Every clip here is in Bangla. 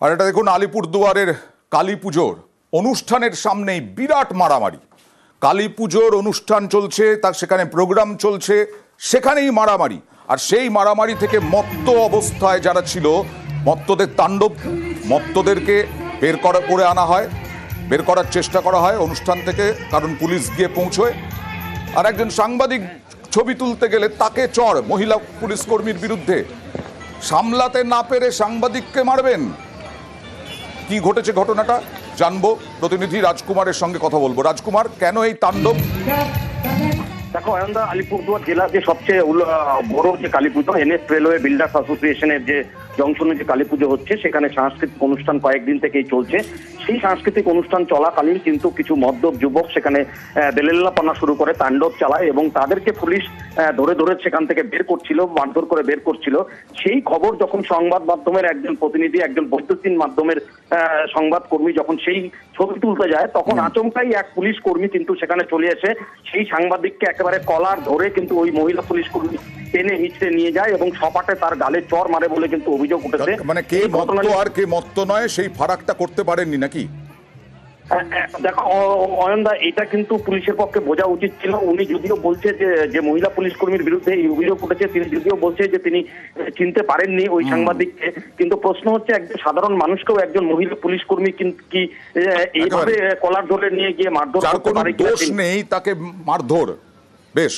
আর এটা দেখুন আলিপুরদুয়ারের কালী পুজোর অনুষ্ঠানের সামনেই বিরাট মারামারি। কালী পুজোর অনুষ্ঠান চলছে, তার সেখানে প্রোগ্রাম চলছে, সেখানেই মারামারি। আর সেই মারামারি থেকে মত্ত অবস্থায় যারা ছিল, মত্তদের তাণ্ডব, মত্তদেরকে বের করে আনা হয়, বের করার চেষ্টা করা হয় অনুষ্ঠান থেকে, কারণ পুলিশ গিয়ে পৌঁছয়। আর একজন সাংবাদিক ছবি তুলতে গেলে তাকে চড়, মহিলা পুলিশ কর্মীর বিরুদ্ধে। সামলাতে না পেরে সাংবাদিককে মারবেন। কি ঘটেছে ঘটনাটা জানবো, প্রতিনিধি রাজকুমারের সঙ্গে কথা বলবো। রাজকুমার, কেন এই তাণ্ডব? দেখো অয়নদা, আলিপুরদুয়ার জেলার যে সবচেয়ে বড় যে কালী পুজো, এনএস রেলওয়ে বিল্ডার্স অ্যাসোসিয়েশনের যে জংশনে যে কালী পুজো হচ্ছে, সেখানে সাংস্কৃতিক অনুষ্ঠান কয়েকদিন থেকেই চলছে। সেই সাংস্কৃতিক অনুষ্ঠান চলাকালীন কিন্তু কিছু মদ্যপ যুবক সেখানে বেলেল্লাপনা শুরু করে, তাণ্ডব চালায় এবং তাদেরকে পুলিশ ধরে ধরে সেখান থেকে বের করছিল, মারধর করে বের করছিল। সেই খবর যখন সংবাদ মাধ্যমের একজন প্রতিনিধি, একজন বৈদ্যুতিন মাধ্যমের সংবাদ কর্মী যখন সেই ছবি তুলতে যায়, তখন আচমকাই এক পুলিশ কর্মী কিন্তু সেখানে চলে এসে সেই সাংবাদিককে একেবারে কলার ধরে কিন্তু ওই মহিলা পুলিশ কর্মী টেনে হিঁচড়ে নিয়ে যায় এবং সপাটে তার গালে চর মারে বলে কিন্তু অভিযোগ উঠেছে। মানে কে মত্ত আর কে মত্ত নয়, সেই ফারাকটা করতে পারেননি নাকি? দেখো অয়নদা, এটা কিন্তু পুলিশের পক্ষে বোঝা উচিত ছিল। উনি যদিও বলছে যে মহিলা পুলিশ কর্মীর বিরুদ্ধে এই অভিযোগ উঠেছে, তিনি যদিও বলছে যে তিনি চিনতে পারেননি ওই সাংবাদিককে, কিন্তু প্রশ্ন হচ্ছে একজন সাধারণ মানুষকেও একজন মহিলা পুলিশ কর্মী কি এইভাবে কলার ধরে নিয়ে গিয়ে মারধর করতে পারে? দোষ নেই, তাকে মারধর। বেশ,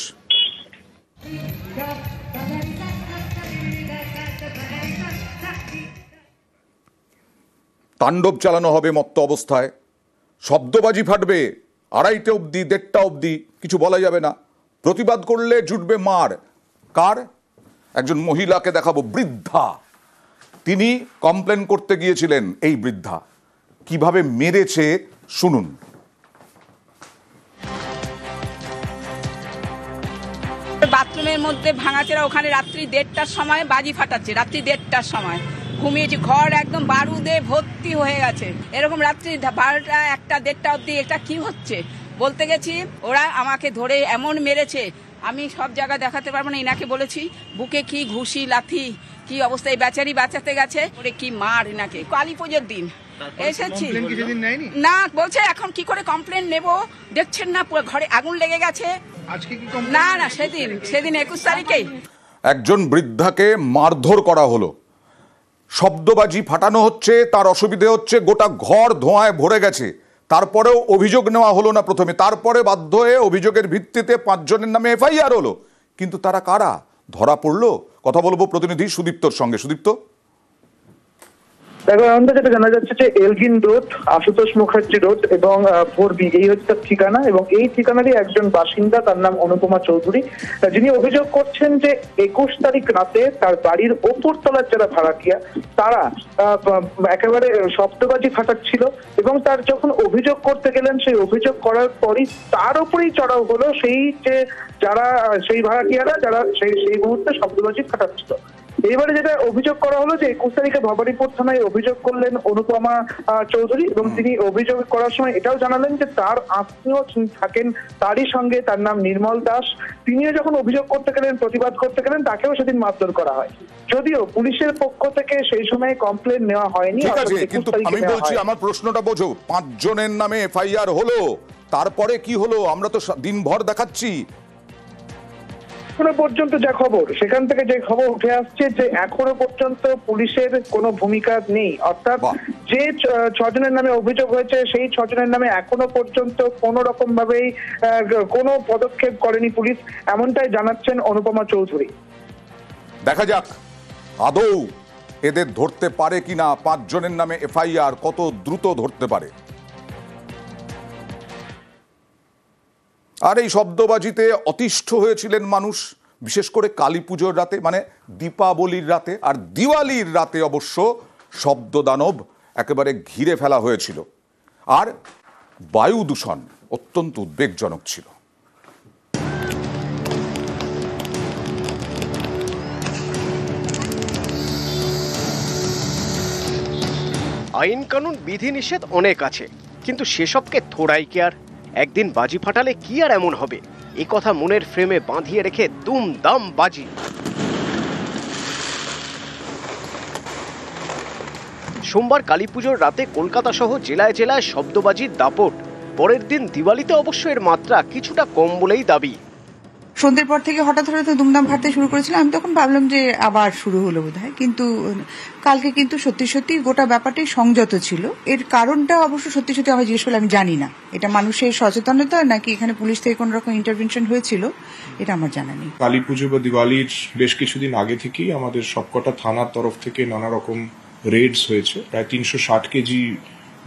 তাণ্ডব চালানো হবে মত্ত অবস্থায়, শব্দবাজি ফাটবে 2:30 অবধি, 1:30 অবধি, কিছু বলা যাবে না। প্রতিবাদ করলে জুটবে মার। কার? একজন মহিলাকে দেখাবো, বৃদ্ধা। তিনি কমপ্লেন করতে গিয়েছিলেন। এই বৃদ্ধা কিভাবে মেরেছে শুনুন। বাথরুমের মধ্যে ভাঙাচেরা, ওখানে রাত্রি 1:30টার সময় বাজি ফাটাচ্ছে, রাত্রি 1:30টার সময় ঘুমিয়েছি, ঘর একদম বারুদে ভর্তি হয়ে গেছে। এরকম রাত্রি 12টা, 1টা, 1:30 অব্দি এটা কি হচ্ছে বলতে গেছি, ওরা আমাকে ধরে এমন মেরেছে, আমি সব জায়গা দেখাতে পারবো না। এনাকে বলেছি বুকে কি ঘুষি লাথি, কি অবস্থা, এই বেচারি বাঁচাতে গেছে, ওরে কি মার এনাকে। কালী পুজোর দিন এসেছি না, বলছে এখন কি করে কমপ্লেন নেব, দেখছেন না পুরো ঘরে আগুন লেগে গেছে। না না, সেদিন 21 তারিখেই একজন বৃদ্ধাকে মারধর করা হলো, শব্দবাজি ফাটানো হচ্ছে, তার অসুবিধে হচ্ছে, গোটা ঘর ধোঁয়ায় ভরে গেছে। তারপরেও অভিযোগ নেওয়া হলো না প্রথমে, তারপরে বাধ্য হয়ে অভিযোগের ভিত্তিতে 5 জনের নামে এফআইআর হলো। কিন্তু তারা কারা ধরা পড়লো? কথা বলবো প্রতিনিধি সুদীপ্তর সঙ্গে। সুদীপ্ত, দেখো আমাদের যেটা জানা যাচ্ছে যে Elgin road, Ashutosh Mukherjee road এবং 4B এই হচ্ছে তার ঠিকানা, এবং এই ঠিকানারই একজন বাসিন্দা, তার নাম অনুপমা চৌধুরী, যিনি অভিযোগ করছেন যে 21 তারিখ রাতে তার বাড়ির ওপর তলার যারা ভাড়াটিয়া তারা একেবারে শব্দবাজি ফাটাচ্ছিল, এবং তার যখন অভিযোগ করতে গেলেন, সেই অভিযোগ করার পরই তার উপরেই চড়াও হলো সেই যে যারা সেই ভাড়াটিয়ারা যারা সেই মুহূর্তে শব্দবাজি ফাটাচ্ছিল। এবারে যেটা অভিযোগ করা হলো যে 21 তারিখে ভবানীপুর থানায় অভিযোগ করলেন অনুপমা চৌধুরী, এবং তিনি অভিযোগ করার সময় এটাও জানালেন যে তার আত্মীয় থাকেন তারই সঙ্গে, তার নাম নির্মল দাস। তিনিও যখন অভিযোগ করতে গেলেন, প্রতিবাদ করতে গেলেন, তাকেও সেদিন মারধর করা হয়। যদিও পুলিশের পক্ষ থেকে সেই সময় কমপ্লেন নেওয়া হয়নি। কিন্তু আমি বলছি, আমার প্রশ্নটা বোঝো, 5 জনের নামে এফআইআর হলো, তারপরে কি হলো? আমরা তো দিনভর দেখাচ্ছি। এখনো পর্যন্ত যা খবর, সেখান থেকে যে খবর উঠে আসছে যে এখনো পর্যন্ত পুলিশের কোনো ভূমিকা নেই, অর্থাৎ যে 6 জনের নামে অভিযোগ হয়েছে সেই 6 জনের নামে এখনো পর্যন্ত কোনো রকম ভাবেই কোনো পদক্ষেপ করেনি পুলিশ, এমনটাই জানাচ্ছেন অনুপমা চৌধুরী। দেখা যাক আদৌ এদের ধরতে পারে কিনা। 5 জনের নামে এফআইআর কত দ্রুত ধরতে পারে। আর এই শব্দবাজিতে অতিষ্ঠ হয়েছিলেন মানুষ, বিশেষ করে কালী পুজোর রাতে, মানে দীপাবলির রাতে। আর দিওয়ালির রাতে অবশ্য শব্দদানব একেবারে ঘিরে ফেলা হয়েছিল। আর বায়ু দূষণ অত্যন্ত উদ্বেগজনক ছিল। আইন কানুন বিধিনিষেধ অনেক আছে, কিন্তু সেসবকে থোড়াই কেয়ার। একদিন বাজি ফাটালে কি আর এমন হবে, এ কথা মনের ফ্রেমে বাঁধিয়ে রেখে দুমদাম বাজি। সোমবার কালীপুজোর রাতে কলকাতা সহ জেলায় জেলায় শব্দবাজির দাপট। পরের দিন দিওয়ালিতে অবশ্য এর মাত্রা কিছুটা কম বলেই দাবি। সন্ধ্যের পর থেকে হঠাৎ দুমদাম ফাটতে শুরু করেছিল। আমি তখন ভাবলাম যে আবার শুরু হলো বোধহয়, কিন্তু কালকে কিন্তু সত্যি গোটা ব্যাপারটাই সংযত ছিল। এর কারণটা অবশ্য সত্যি আমার জিজ্ঞেস করলে আমি জানি না, এটা মানুষের সচেতনতা নাকি এখানে পুলিশ থেকে কোনো রকম ইন্টারভেনশন হয়েছিল, এটা আমার জানা নেই। কালী পুজো বা দিওয়ালির বেশ কিছুদিন আগে থেকেই আমাদের সবকটা থানার তরফ থেকে নানা রকম রেডস হয়েছে। প্রায় 360 কেজি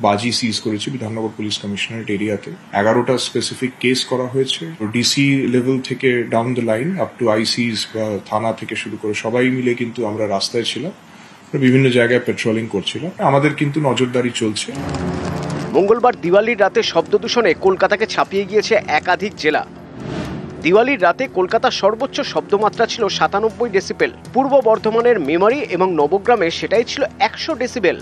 বাজি সিজ করেছে বিধাননগর পুলিশ কমিশনারেট এরিয়াতে। 11টা স্পেসিফিক কেস করা হয়েছে। ডিসি লেভেল থেকে down the line up to আইসিস বা থানা থেকে শুরু করে সবাই মিলে কিন্তু আমরা রাস্তায় ছিলাম, বিভিন্ন জায়গায় পেট্রোলিং করছিলাম। আমাদের কিন্তু নজরদারি চলছে। মঙ্গলবার দিওয়ালির রাতে শব্দ দূষণে কলকাতাকে ছাপিয়ে গিয়েছে একাধিক জেলা। দিওয়ালির রাতে কলকাতার সর্বোচ্চ শব্দমাত্রা ছিল 97 ডেসিবেল। পূর্ব বর্ধমানের মেমারি এবং নবগ্রামে সেটাই ছিল 100 ডেসিবেল।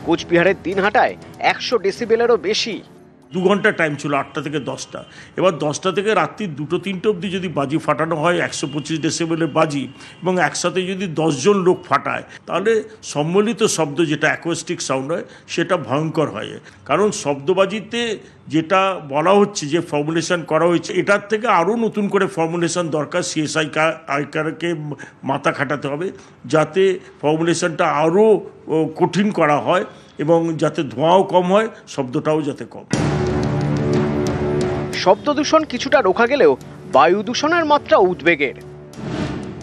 কোচবিহারের দিনহাটায় 100 ডেসিবেলেরও বেশি। 2 ঘন্টা টাইম ছিল, 8টা থেকে 10টা। এবার 10টা থেকে রাত্রি 2-3টে অবধি যদি বাজি ফাটানো হয় 125 ডেসিবেলের বাজি, এবং একসাথে যদি 10 জন লোক ফাটায়, তাহলে সম্মিলিত শব্দ যেটা অ্যাকোস্টিক সাউন্ড হয় সেটা ভয়ঙ্কর হয়। কারণ শব্দবাজিতে যেটা বলা হচ্ছে যে ফর্মুলেশন করা হয়েছে, এটার থেকে আরও নতুন করে ফর্মুলেশন দরকার। সিএসআইকে মাথা খাটাতে হবে যাতে ফর্মুলেশনটা আরও কঠিন করা হয় এবং যাতে ধোঁয়াও কম হয়, শব্দটাও যাতে কম। শব্দ দূষণ কিছুটা রোখা গেলেও বায়ু দূষণের মাত্রা উদ্বেগের।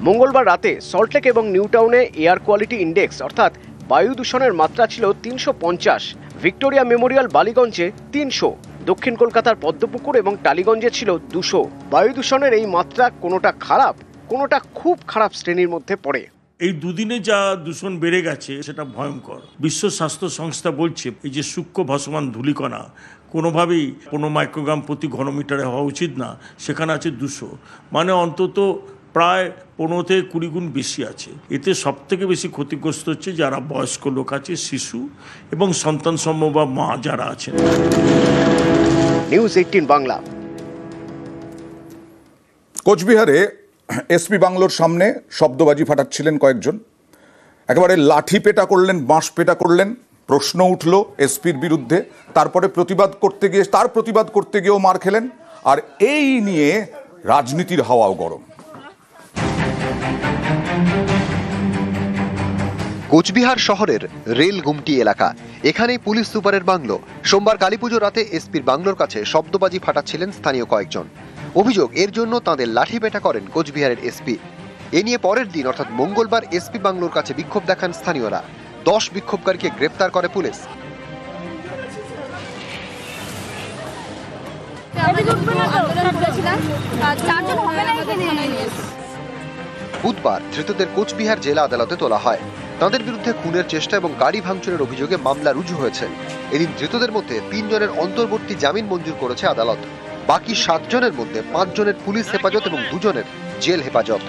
মঙ্গলবার রাতে সল্টলেক এবং নিউ টাউনে এয়ার কোয়ালিটি ইন্ডেক্স অর্থাৎ বায়ু দূষণের মাত্রা ছিল 350, ভিক্টোরিয়া মেমোরিয়াল বালিগঞ্জে 300, দক্ষিণ কলকাতার পদ্মপুকুর এবং টালিগঞ্জে ছিল 200। বায়ু দূষণের এই মাত্রা কোনোটা খারাপ, কোনোটা খুব খারাপ শ্রেণীর মধ্যে পড়ে। এই দুদিনে যা দূষণ বেড়ে গেছে সেটা ভয়ঙ্কর। বিশ্ব স্বাস্থ্য সংস্থা বলছে এই যে সূক্ষ্ম ভাসমান ধূলিকণা কোনোভাবেই 15 মাইক্রোগ্রাম প্রতি ঘনমিটারে হওয়া উচিত না, সেখানে আছে 200, মানে অন্তত প্রায় 15 থেকে 20 গুণ বেশি আছে। এতে সবথেকে বেশি ক্ষতিগ্রস্ত হচ্ছে যারা বয়স্ক লোক আছে, শিশু এবং সন্তান সম্ভব বা মা যারা আছেন। নিউজ 18 বাংলা। কোচবিহারে এসপি বাংলোর সামনে শব্দবাজি ফাটাচ্ছিলেন কয়েকজন, একেবারে লাঠি পেটা করলেন, বাঁশ পেটা করলেন। প্রশ্ন উঠল এসপির বিরুদ্ধে, তারপরে তার প্রতিবাদ করতে গিয়েও মার খেলেন। আর এই নিয়ে রাজনীতির হাওয়াও গরম। কোচবিহার শহরের রেল গুমটি এলাকা, এখানেই পুলিশ সুপারের বাংলো। সোমবার কালীপুজো রাতে এসপির বাংলোর কাছে শব্দবাজি ফাটাচ্ছিলেন স্থানীয় কয়েকজন। অভিযোগ, এর জন্য তাঁদের লাঠি পেটা করেন কোচবিহারের এসপি। এ নিয়ে পরের দিন অর্থাৎ মঙ্গলবার এসপি বাংলোর কাছে বিক্ষোভ দেখান স্থানীয়রা। 10 বিক্ষোভকারীকে গ্রেপ্তার করে পুলিশ। বুধবার ধৃতদের কোচবিহার জেলা আদালতে তোলা হয়। তাদের বিরুদ্ধে খুনের চেষ্টা এবং গাড়ি ভাঙচুরের অভিযোগে মামলা রুজু হয়েছে। এদিন ধৃতদের মধ্যে 3 জনের অন্তর্বর্তী জামিন মঞ্জুর করেছে আদালত। বাকি 7 জনের মধ্যে 5 জনের পুলিশ হেফাজত এবং 2 জনের জেল হেফাজত।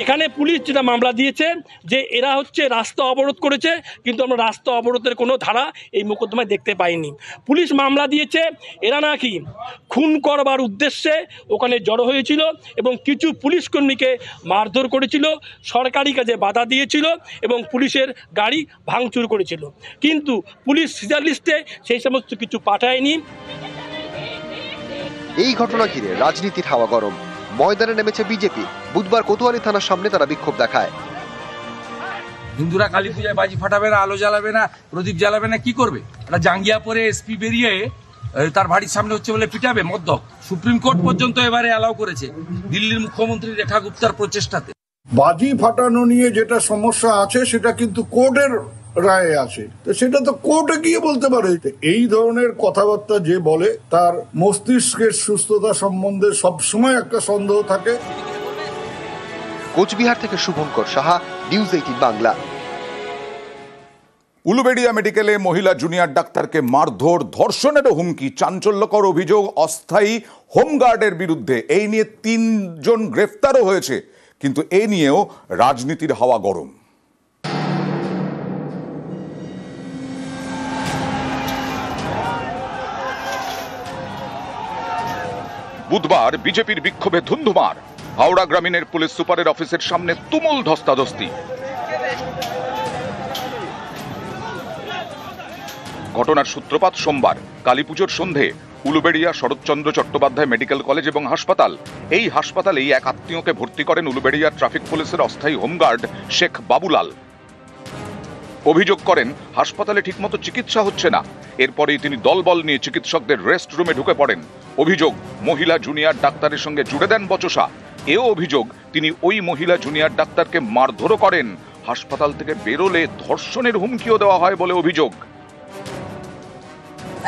এখানে পুলিশ যেটা মামলা দিয়েছে যে এরা হচ্ছে রাস্তা অবরোধ করেছে, কিন্তু আমরা রাস্তা অবরোধের কোনো ধারা এই মোকদ্দমায় দেখতে পাইনি। পুলিশ মামলা দিয়েছে এরা নাকি খুন করবার উদ্দেশ্যে ওখানে জড়ো হয়েছিল এবং কিছু পুলিশ কর্মীকে মারধর করেছিল, সরকারি কাজে বাধা দিয়েছিল এবং পুলিশের গাড়ি ভাঙচুর করেছিল। কিন্তু পুলিশ সিজার লিস্টে সেই সমস্ত কিছু পাঠায়নি। এই ঘটনা ঘিরে রাজনীতির হাওয়া গরম। ময়দানে নেমেছে বিজেপি। বুধবার কোতোয়ালি থানার সামনে তারা বিক্ষোভ দেখায়। হিন্দুরা কালী পূজায় বাজি ফাটাবে না, আলো জ্বালাবে না, প্রদীপ জ্বালাবে না, কি করবে? একটা জাঙ্গিয়া পরে এসপি বেরিয়ে তার বাড়ির সামনে হচ্ছে বলে পিটাবে মদ্যপ। সুপ্রিম কোর্ট পর্যন্ত এবারে অ্যালাউ করেছে দিল্লির মুখ্যমন্ত্রী রেখা গুপ্তার প্রচেষ্টাতে। বাজি ফাটানো নিয়ে যেটা সমস্যা আছে সেটা কিন্তু কোর্টের রায়ে আছে, তো সেটা তো কোর্টে গিয়ে বলতে পারে। এই ধরনের কথাবার্তা যে বলে তার মস্তিষ্কের সুস্থতা সম্বন্ধে সবসময় একটা সন্দেহ থাকে। কোচবিহার থেকে শুভঙ্কর সাহা, নিউজ 18 বাংলা। উলুবেড়িয়া মেডিকেলে মহিলা জুনিয়র ডাক্তারকে মারধর, ধর্ষণেরও হুমকি, চাঞ্চল্যকর অভিযোগ অস্থায়ী হোমগার্ডের বিরুদ্ধে। এই নিয়ে 3 জন গ্রেফতারও হয়েছে, কিন্তু এই নিয়েও রাজনীতির হাওয়া গরম। বুধবার বিজেপির বিক্ষোভে ধুন্ধুমার। হাওড়া গ্রামীণের পুলিশ সুপারের অফিসের সামনে তুমুল ধস্তাধস্তি। ঘটনার সূত্রপাত সোমবার কালীপুজোর সন্ধে উলুবেড়িয়া শরৎচন্দ্র চট্টোপাধ্যায় মেডিকেল কলেজ এবং হাসপাতাল। এই হাসপাতালেই এক আত্মীয়কে ভর্তি করেন উলুবেড়িয়ার ট্রাফিক পুলিশের অস্থায়ী হোমগার্ড শেখ বাবুলাল। অভিযোগ করেন হাসপাতালে ঠিকমতো চিকিৎসা হচ্ছে না। এরপরেই তিনি দলবল নিয়ে চিকিৎসকদের রেস্ট রুমে ঢুকে পড়েন। অভিযোগ মহিলা জুনিয়র ডাক্তারের সঙ্গে জুড়ে দেন বচসা। এও অভিযোগ তিনি ওই মহিলা জুনিয়র ডাক্তারকে মারধরও করেন। হাসপাতাল থেকে বেরোলে ধর্ষণের হুমকিও দেওয়া হয় বলে অভিযোগ।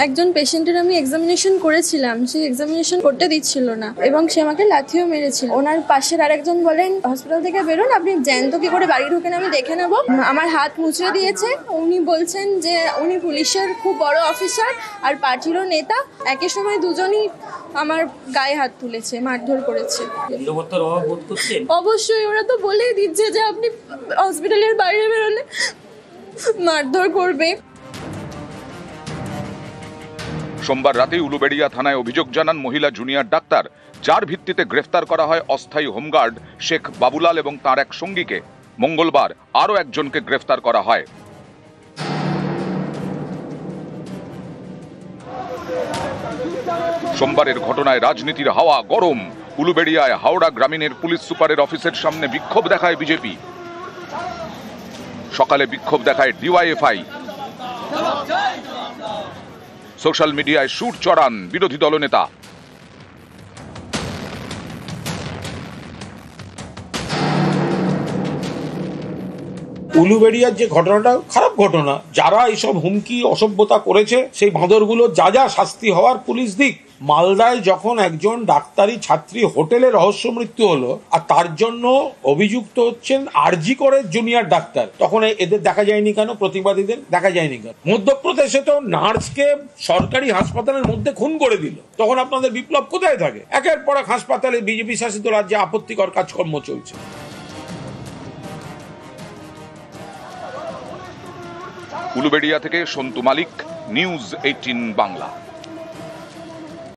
একজন পেশেন্টের আমি এক্সামিনেশন করেছিলাম, সেই এক্সামিনেশন করতে দিচ্ছিল না এবং সে আমাকে লাথিও মেরেছিল। ওনার পাশের আরেকজন বলেন হসপিটাল থেকে বেরোন, আপনি জ্যান্ত কি করে বাড়ি ঢুকেন আমি দেখে নেব। আমার হাত মুচড়ে দিয়েছে। উনি বলছেন যে উনি পুলিশের খুব বড় অফিসার আর পার্টিরও নেতা। একই সময় দুজনই আমার গায়ে হাত তুলেছে, মারধর করেছে। অবশ্যই ওরা তো বলেই দিচ্ছে যে আপনি হসপিটালের বাইরে বেরোলে মারধর করবে। সোমবার রাতে উলুবেড়িয়া থানায় অভিযোগ জানান মহিলা জুনিয়র ডাক্তার, যার ভিত্তিতে গ্রেফতার করা হয় অস্থায়ী হোমগার্ড শেখ বাবুলাল এবং তার এক সঙ্গীকে। মঙ্গলবার আরও একজনকে গ্রেফতার করা হয়। সোমবারের ঘটনায় রাজনীতির হাওয়া গরম। উলুবেড়িয়ায় হাওড়া গ্রামীণের পুলিশ সুপারের অফিসের সামনে বিক্ষোভ দেখায় বিজেপি। সকালে বিক্ষোভ দেখায় ডিওয়াইএফআই। সোশ্যাল মিডিয়ায় শুট চড়ান বিরোধী দলনেতা। উলুবেড়িয়ার যে ঘটনাটা খারাপ ঘটনা, যারা এইসব হুমকি অসভ্যতা করেছে সেই বাঁদরগুলো যা যা শাস্তি হওয়ার পুলিশ দিক। মালদায় যখন একজন ডাক্তারি ছাত্রী হোটেলে রহস্য মৃত্যু হলো আর তার জন্য অভিযুক্ত হচ্ছেন আরজি করে জুনিয়র ডাক্তার, তখন এদের দেখা যায়নি কেন? প্রতিবাদীদের দেখা যায়নি কেন? মধ্যপ্রদেশে তো নার্সকে সরকারি হাসপাতালের মধ্যে খুন করে দিল, তখন আপনাদের বিপ্লব কোথায় থাকে? একের পর এক হাসপাতালে বিজেপি শাসিত রাজ্যে আপত্তিকর কাজকর্ম চলছে। উলুবেড়িয়া থেকে সন্তু মালিক, নিউজ 18 বাংলা।